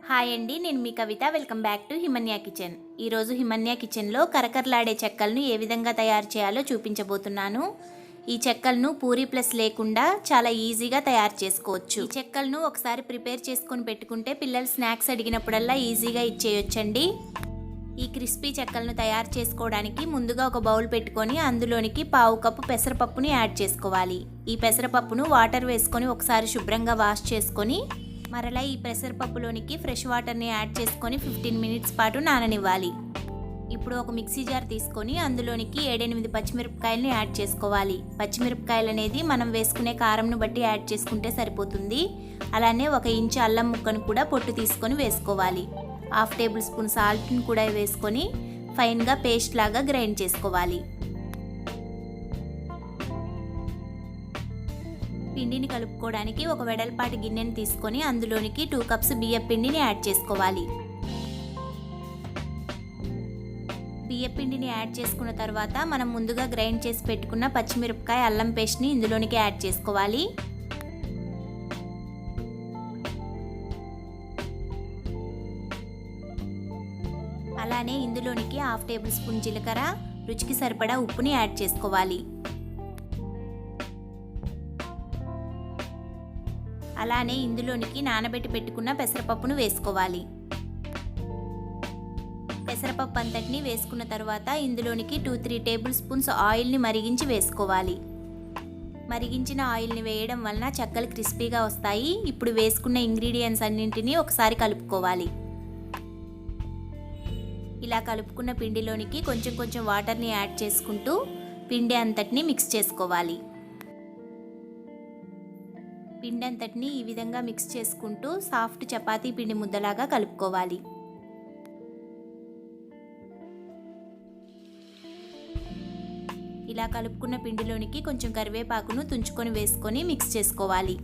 Hi అండి, నేను మీ Kavitha. Welcome back to Himanya kitchen. ఈరోజు హిమన్య కిచెన్లో కరకరలాడే చెక్కలను ఏ విధంగా తయారు చేయాలో చూపించబోతున్నాను. ఈ చెక్కలను పూరీ ప్లస్ లేకుండా చాలా ఈజీగా తయారు చేసుకోవచ్చు. ఈ చెక్కలను ఒకసారి ప్రిపేర్ చేసుకొని పెట్టుకుంటే పిల్లలు స్నాక్స్ అడిగినప్పుడల్లా ఈజీగా ఇచ్చేయొచ్చండి. ఈ క్రిస్పీ చెక్కలను తయారు చేసుకోవడానికి ముందుగా ఒక బౌల్ పెట్టుకొని అందులోనికి 1/2 కప్పు పెసరపప్పుని యాడ్ చేసుకోవాలి. ఈ పెసరపప్పును వాటర్ వేసుకొని ఒకసారి శుభ్రంగా వాష్ చేసుకొని మరలా ఈ పెసరపప్పులోనికి ఫ్రెష్ వాటర్ని యాడ్ చేసుకొని 15 మినిట్స్ పాటు నాననివ్వాలి. ఇప్పుడు ఒక మిక్సీ జార్ తీసుకొని అందులోనికి 7-8 పచ్చిమిరపకాయలని యాడ్ చేసుకోవాలి. పచ్చిమిరపకాయలు అనేది మనం వేసుకునే కారంను బట్టి యాడ్ చేసుకుంటే సరిపోతుంది. అలానే 1 ఇంచు అల్లం ముక్కను కూడా పొట్టు తీసుకొని వేసుకోవాలి. 1/2 టేబుల్ స్పూన్ సాల్ట్ని కూడా వేసుకొని ఫైన్గా పేస్ట్ లాగా గ్రైండ్ చేసుకోవాలి. పిండిని కలుపుకోవడానికి ఒక వెడల్పాటి గిన్నెని తీసుకొని అందులోనికి 2 కప్స్ బియ్యం పిండిని యాడ్ చేసుకోవాలి. బియ్యం పిండిని యాడ్ చేసుకున్న తర్వాత మనం ముందుగా గ్రైండ్ చేసి పెట్టుకున్న పచ్చిమిరపకాయ అల్లం పేస్ట్ని ఇందులోనికి యాడ్ చేసుకోవాలి. అలానే ఇందులోనికి 1/2 టేబుల్ స్పూన్ జీలకర్ర, రుచికి సరిపడా ఉప్పుని యాడ్ చేసుకోవాలి. అలానే ఇందులోనికి నానబెట్టి పెట్టుకున్న పెసరపప్పును వేసుకోవాలి. పెసరపప్పు అంతటిని వేసుకున్న తర్వాత ఇందులోనికి 2-3 టేబుల్ స్పూన్స్ ఆయిల్ని మరిగించి వేసుకోవాలి. మరిగించిన ఆయిల్ని వేయడం వలన చెక్కలు క్రిస్పీగా వస్తాయి. ఇప్పుడు వేసుకున్న ఇంగ్రీడియంట్స్ అన్నింటినీ ఒకసారి కలుపుకోవాలి. ఇలా కలుపుకున్న పిండిలోనికి కొంచెం కొంచెం వాటర్ని యాడ్ చేసుకుంటూ పిండి అంతటిని మిక్స్ చేసుకోవాలి. పిండి అంతటిని ఈ విధంగా మిక్స్ చేసుకుంటూ సాఫ్ట్ చపాతీ పిండి ముద్దలాగా కలుపుకోవాలి. ఇలా కలుపుకున్న పిండిలోనికి కొంచెం కరివేపాకును తుంచుకొని వేసుకొని మిక్స్ చేసుకోవాలి.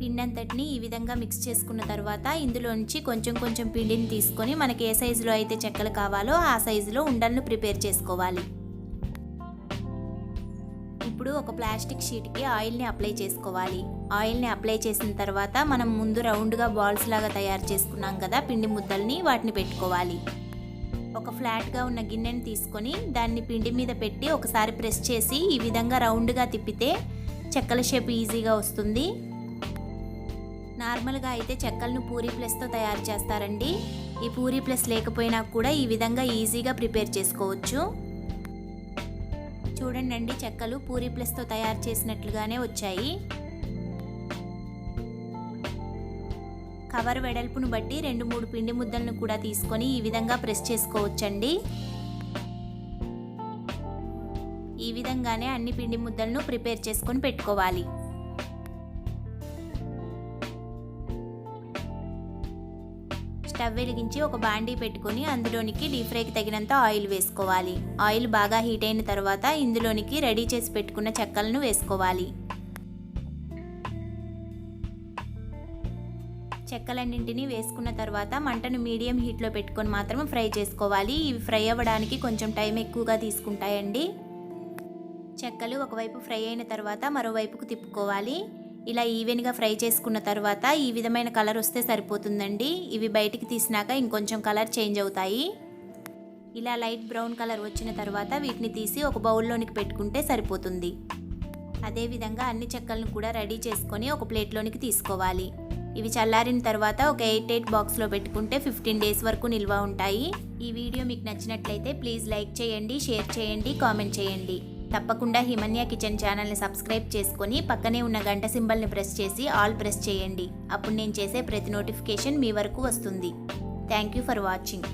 పిండి అంతటిని ఈ విధంగా మిక్స్ చేసుకున్న తర్వాత ఇందులోంచి కొంచెం కొంచెం పిండిని తీసుకొని మనకి ఏ సైజులో అయితే చెక్కలు కావాలో ఆ సైజులో ఉండలను ప్రిపేర్ చేసుకోవాలి. ఇప్పుడు ఒక ప్లాస్టిక్ షీట్కి ఆయిల్ని అప్లై చేసుకోవాలి. ఆయిల్ని అప్లై చేసిన తర్వాత మనం ముందు రౌండ్గా బాల్స్ లాగా తయారు చేసుకున్నాం కదా పిండి ముద్దల్ని, వాటిని పెట్టుకోవాలి. ఒక ఫ్లాట్గా ఉన్న గిన్నెని తీసుకొని దాన్ని పిండి మీద పెట్టి ఒకసారి ప్రెస్ చేసి ఈ విధంగా రౌండ్గా తిప్పితే చెక్కల షేప్ ఈజీగా వస్తుంది. నార్మల్గా అయితే చెక్కలను పూరీ ప్లస్తో తయారు చేస్తారండి. ఈ పూరీ ప్లస్ లేకపోయినా కూడా ఈ విధంగా ఈజీగా ప్రిపేర్ చేసుకోవచ్చు. చూడండి, చెక్కలు పూరీ ప్లస్తో తయారు చేసినట్లుగానే వచ్చాయి. కవర్ వెడల్పును బట్టి 2-3 పిండి ముద్దలను కూడా తీసుకొని ఈ విధంగా ప్రెస్ చేసుకోవచ్చండి. ఈ విధంగానే అన్ని పిండి ముద్దలను ప్రిపేర్ చేసుకొని పెట్టుకోవాలి. స్టవ్ వెలిగించి ఒక బాండీ పెట్టుకొని అందులోనికి డీప్ ఫ్రైకి తగినంత ఆయిల్ వేసుకోవాలి. ఆయిల్ బాగా హీట్ అయిన తర్వాత ఇందులోనికి రెడీ చేసి పెట్టుకున్న చెక్కలను వేసుకోవాలి. చెక్కలన్నింటినీ వేసుకున్న తర్వాత మంటను మీడియం హీట్లో పెట్టుకొని మాత్రం ఫ్రై చేసుకోవాలి. ఇవి ఫ్రై అవ్వడానికి కొంచెం టైం ఎక్కువగా తీసుకుంటాయండి. చెక్కలు ఒకవైపు ఫ్రై అయిన తర్వాత మరోవైపుకు తిప్పుకోవాలి. ఇలా ఈవెన్గా ఫ్రై చేసుకున్న తర్వాత ఈ విధమైన కలర్ వస్తే సరిపోతుందండి. ఇవి బయటికి తీసినాక ఇంకొంచెం కలర్ చేంజ్ అవుతాయి. ఇలా లైట్ బ్రౌన్ కలర్ వచ్చిన తర్వాత వీటిని తీసి ఒక బౌల్లోనికి పెట్టుకుంటే సరిపోతుంది. అదేవిధంగా అన్ని చెక్కలను కూడా రెడీ చేసుకొని ఒక ప్లేట్లోనికి తీసుకోవాలి. ఇవి చల్లారిన తర్వాత ఒక 8 బాక్స్లో పెట్టుకుంటే 15 డేస్ వరకు నిల్వ ఉంటాయి. ఈ వీడియో మీకు నచ్చినట్లయితే ప్లీజ్ లైక్ చేయండి, షేర్ చేయండి, కామెంట్ చేయండి. తప్పకుండా హిమన్య కిచెన్ ఛానల్ని సబ్స్క్రైబ్ చేసుకొని పక్కనే ఉన్న గంట సింబల్ని ప్రెస్ చేసి ఆల్ ప్రెస్ చేయండి. అప్పుడు నేను చేసే ప్రతి నోటిఫికేషన్ మీ వరకు వస్తుంది. Thank you for watching.